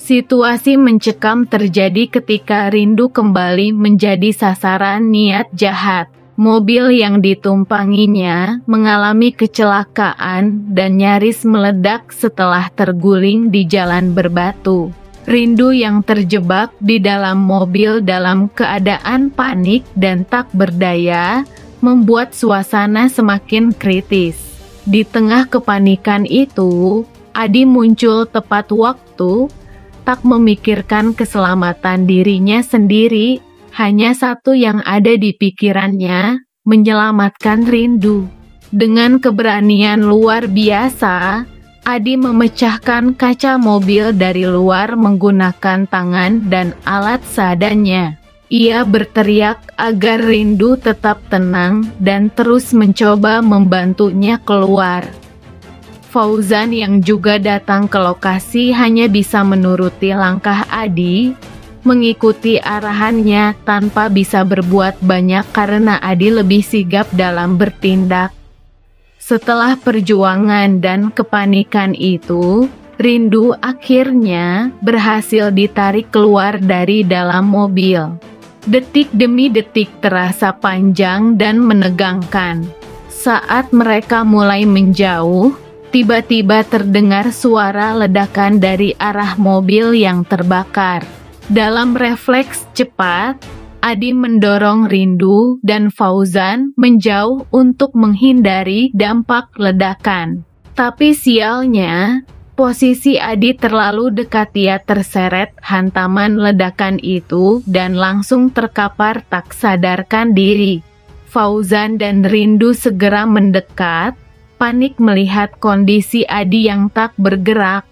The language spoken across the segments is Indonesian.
Situasi mencekam terjadi ketika Rindu kembali menjadi sasaran niat jahat. Mobil yang ditumpanginya mengalami kecelakaan dan nyaris meledak setelah terguling di jalan berbatu. Rindu yang terjebak di dalam mobil dalam keadaan panik dan tak berdaya membuat suasana semakin kritis. Di tengah kepanikan itu, Adi muncul tepat waktu, tak memikirkan keselamatan dirinya sendiri, hanya satu yang ada di pikirannya, menyelamatkan Rindu. Dengan keberanian luar biasa, Adi memecahkan kaca mobil dari luar menggunakan tangan dan alat seadanya. Ia berteriak agar Rindu tetap tenang dan terus mencoba membantunya keluar. Fauzan yang juga datang ke lokasi hanya bisa menuruti langkah Adi, mengikuti arahannya tanpa bisa berbuat banyak karena Adi lebih sigap dalam bertindak. Setelah perjuangan dan kepanikan itu, Rindu akhirnya berhasil ditarik keluar dari dalam mobil. Detik demi detik terasa panjang dan menegangkan. Saat mereka mulai menjauh, tiba-tiba terdengar suara ledakan dari arah mobil yang terbakar. Dalam refleks cepat, Adi mendorong Rindu dan Fauzan menjauh untuk menghindari dampak ledakan. Tapi sialnya, posisi Adi terlalu dekat, ia terseret hantaman ledakan itu dan langsung terkapar tak sadarkan diri. Fauzan dan Rindu segera mendekat, panik melihat kondisi Adi yang tak bergerak.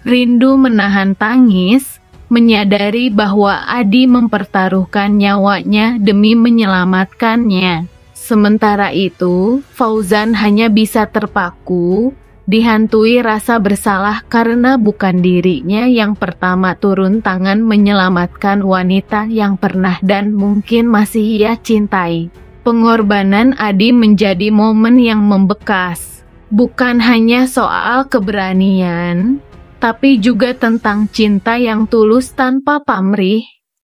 Rindu menahan tangis, menyadari bahwa Adi mempertaruhkan nyawanya demi menyelamatkannya. Sementara itu, Fauzan hanya bisa terpaku, dihantui rasa bersalah karena bukan dirinya yang pertama turun tangan menyelamatkan wanita yang pernah dan mungkin masih ia cintai. Pengorbanan Adi menjadi momen yang membekas. Bukan hanya soal keberanian, tapi juga tentang cinta yang tulus tanpa pamrih.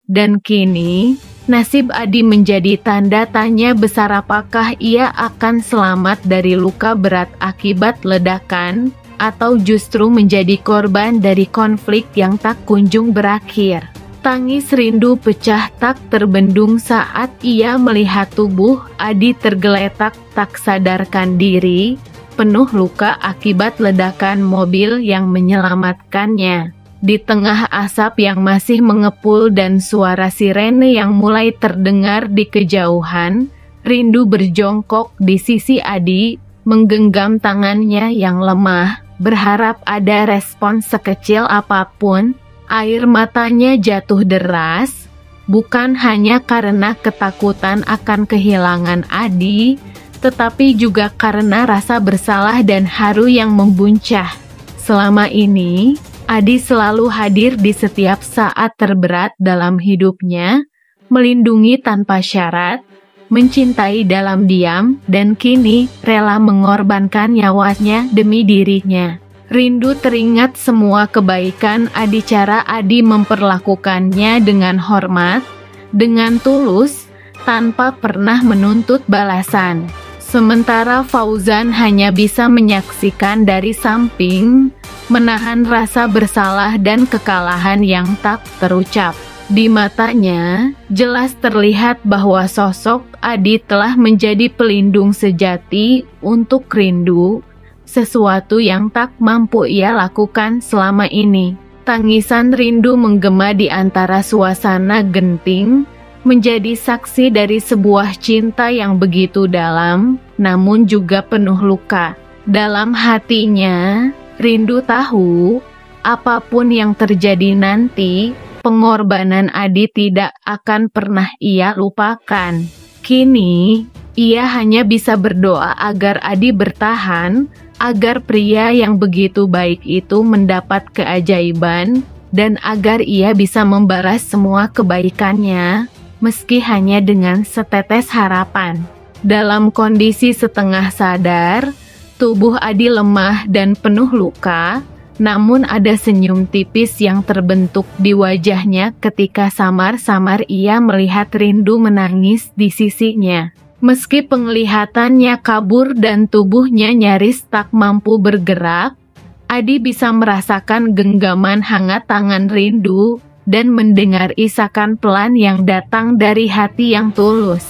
Dan kini, nasib Adi menjadi tanda tanya besar, apakah ia akan selamat dari luka berat akibat ledakan, atau justru menjadi korban dari konflik yang tak kunjung berakhir. Tangis Rindu pecah tak terbendung saat ia melihat tubuh Adi tergeletak tak sadarkan diri, penuh luka akibat ledakan mobil yang menyelamatkannya. Di tengah asap yang masih mengepul dan suara sirene yang mulai terdengar di kejauhan, Rindu berjongkok di sisi Adi, menggenggam tangannya yang lemah, berharap ada respon sekecil apapun. Air matanya jatuh deras, bukan hanya karena ketakutan akan kehilangan Adi, tetapi juga karena rasa bersalah dan haru yang membuncah. Selama ini, Adi selalu hadir di setiap saat terberat dalam hidupnya, melindungi tanpa syarat, mencintai dalam diam, dan kini rela mengorbankan nyawanya demi dirinya. Rindu teringat semua kebaikan Adi, cara Adi memperlakukannya dengan hormat, dengan tulus, tanpa pernah menuntut balasan. Sementara Fauzan hanya bisa menyaksikan dari samping, menahan rasa bersalah dan kekalahan yang tak terucap. Di matanya, jelas terlihat bahwa sosok Adi telah menjadi pelindung sejati untuk Rindu, sesuatu yang tak mampu ia lakukan selama ini. Tangisan Rindu menggema di antara suasana genting, menjadi saksi dari sebuah cinta yang begitu dalam, namun juga penuh luka. Dalam hatinya, Rindu tahu, apapun yang terjadi nanti, pengorbanan Adi tidak akan pernah ia lupakan. Kini, ia hanya bisa berdoa agar Adi bertahan, agar pria yang begitu baik itu mendapat keajaiban, dan agar ia bisa membalas semua kebaikannya, meski hanya dengan setetes harapan. Dalam kondisi setengah sadar, tubuh Adi lemah dan penuh luka, Namun ada senyum tipis yang terbentuk di wajahnya ketika samar-samar ia melihat Rindu menangis di sisinya. Meski penglihatannya kabur dan tubuhnya nyaris tak mampu bergerak, Adi bisa merasakan genggaman hangat tangan Rindu dan mendengar isakan pelan yang datang dari hati yang tulus.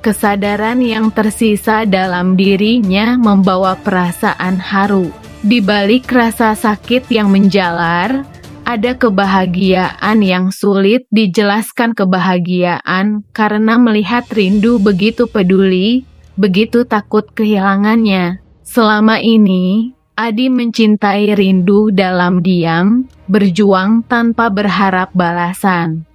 Kesadaran yang tersisa dalam dirinya membawa perasaan haru. Di balik rasa sakit yang menjalar, ada kebahagiaan yang sulit dijelaskan, kebahagiaan karena melihat Rindu begitu peduli, begitu takut kehilangannya. Selama ini, Adi mencintai Rindu dalam diam, berjuang tanpa berharap balasan.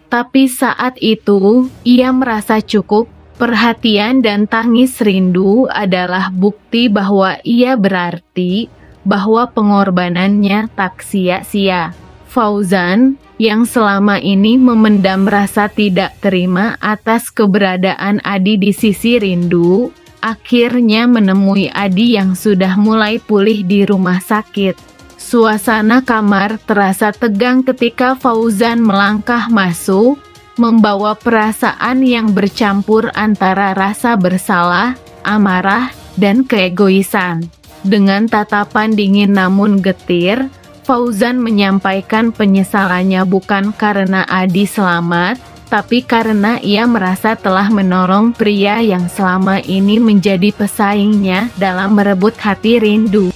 Tapi saat itu, ia merasa cukup. Perhatian dan tangis Rindu adalah bukti bahwa ia berarti, bahwa pengorbanannya tak sia-sia. Fauzan, yang selama ini memendam rasa tidak terima atas keberadaan Adi di sisi Rindu, akhirnya menemui Adi yang sudah mulai pulih di rumah sakit. Suasana kamar terasa tegang ketika Fauzan melangkah masuk, membawa perasaan yang bercampur antara rasa bersalah, amarah, dan keegoisan. Dengan tatapan dingin namun getir, Fauzan menyampaikan penyesalannya bukan karena Adi selamat, tapi karena ia merasa telah menolong pria yang selama ini menjadi pesaingnya dalam merebut hati Rindu.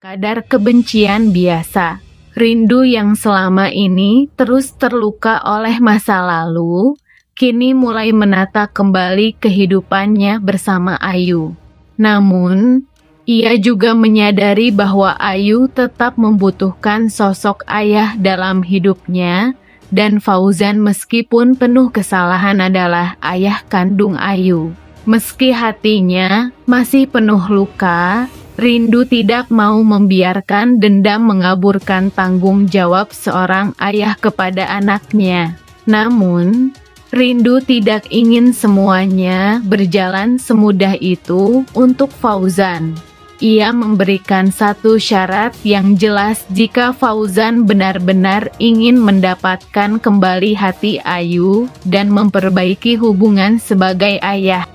Kadar kebencian biasa. Rindu yang selama ini terus terluka oleh masa lalu, kini mulai menata kembali kehidupannya bersama Ayu. Namun, ia juga menyadari bahwa Ayu tetap membutuhkan sosok ayah dalam hidupnya, dan Fauzan meskipun penuh kesalahan adalah ayah kandung Ayu. Meski hatinya masih penuh luka, Rindu tidak mau membiarkan dendam mengaburkan tanggung jawab seorang ayah kepada anaknya. Namun, Rindu tidak ingin semuanya berjalan semudah itu untuk Fauzan. Ia memberikan satu syarat yang jelas jika Fauzan benar-benar ingin mendapatkan kembali hati Ayu dan memperbaiki hubungan sebagai ayah.